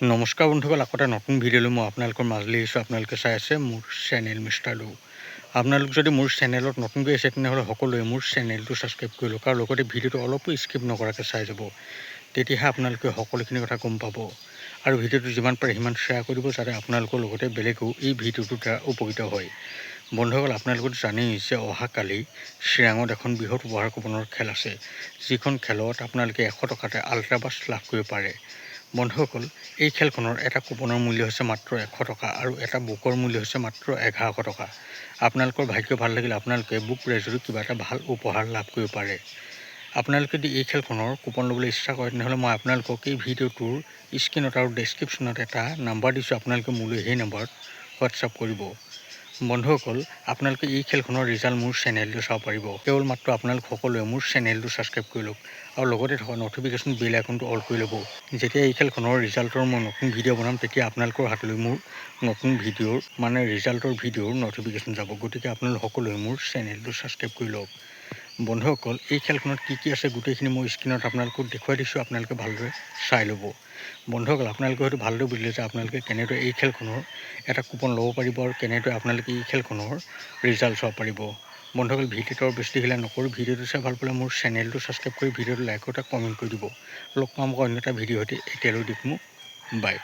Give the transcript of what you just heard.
নমস্কাৰ বন্ধুসকল, আকৌ এটা নতুন ভিডিঅ'লৈ মই আপোনালোকৰ মাজলৈ আহিছোঁ। আপোনালোকে চাই আছে মোৰ চেনেল মিষ্টাৰ লু। আপোনালোক যদি মোৰ চেনেলত নতুনকৈ আছে তেনেহ'লে সকলোৱে মোৰ চেনেলটো ছাবস্ক্ৰাইব কৰি লওক আৰু লগতে ভিডিঅ'টো অলপো স্কিপ নকৰাকৈ চাই যাব। তেতিয়াহে আপোনালোকে সকলোখিনি কথা গম পাব আৰু ভিডিঅ'টো যিমান পাৰে সিমান শ্বেয়াৰ কৰিব, যাতে আপোনালোকৰ লগতে বেলেগেও এই ভিডিঅ'টোৰ দ্বাৰা উপকৃত হয়। বন্ধুসকল, আপোনালোকেতো জানেই যে অহাকালি চিৰাঙত এখন বৃহৎ উপহাৰ কুপনৰ খেল আছে, যিখন খেলত আপোনালোকে 100 টকাতে আল্ট্ৰাবাছ লাভ কৰিব পাৰে। বন্ধুসকল, এই খেলখনৰ এটা কুপনৰ মূল্য হৈছে মাত্ৰ 100 টকা আৰু এটা বুকৰ মূল্য হৈছে মাত্ৰ 1100 টকা। আপোনালোকৰ ভাগ্য ভাল লাগিলে আপোনালোকে বুক প্ৰাইজৰো কিবা এটা ভাল উপহাৰ লাভ কৰিব পাৰে। আপোনালোকে যদি এই খেলখনৰ কুপন ল'বলৈ ইচ্ছা কৰে তেনেহ'লে মই আপোনালোকক এই ভিডিঅ'টোৰ স্ক্ৰীনত আৰু ডেছক্ৰিপশ্যনত এটা নাম্বাৰ দিছোঁ, আপোনালোকে মোলৈ সেই নাম্বাৰত হোৱাটছআপ কৰিব। বন্ধুসকল, আপোনালোকে এই খেলখনৰ ৰিজাল্ট মোৰ চেনেলটো চাব পাৰিব। কেৱল মাত্ৰ আপোনালোক সকলোৱে মোৰ চেনেলটো ছাবস্ক্ৰাইব কৰি লওক আৰু লগতে থকা ন'টিফিকেশ্যন বেল আইকনটো অল কৰি ল'ব। যেতিয়া এই খেলখনৰ ৰিজাল্টৰ মই নতুন ভিডিঅ' বনাম তেতিয়া আপোনালোকৰ হাতলৈ মোৰ নতুন ভিডিঅ'ৰ ৰিজাল্টৰ ভিডিঅ'ৰ ন'টিফিকেশ্যন যাব। গতিকে আপোনালোক সকলোৱে মোৰ চেনেলটো ছাবস্ক্ৰাইব কৰি লওক। বন্ধুসকল, এই খেলখনত কি আছে গোটেইখিনি মই স্ক্ৰীনত আপোনালোকক দেখুৱাই দিছোঁ, আপোনালোকে ভালদৰে চাই ল'ব। বন্ধুসকল, আপোনালোকে হয়তো ভালদৰে বুজিলে যে আপোনালোকে কেনেদৰে এই খেলখনৰ এটা কুপন ল'ব পাৰিব আৰু কেনেদৰে আপোনালোকে এই খেলখনৰ ৰিজাল্ট চাব পাৰিব। বন্ধুসকল, ভিডিঅ'টো আৰু বেছি দীঘলীয়া নকৰোঁ। ভিডিঅ'টো চাই ভাল পালে মোৰ চেনেলটো ছাবস্ক্ৰাইব কৰি ভিডিঅ'টো লাইক এটা কমেণ্ট কৰি দিব। লগ পাম অন্য এটা ভিডিঅ' সৈতে। এতিয়ালৈ দিম বাই।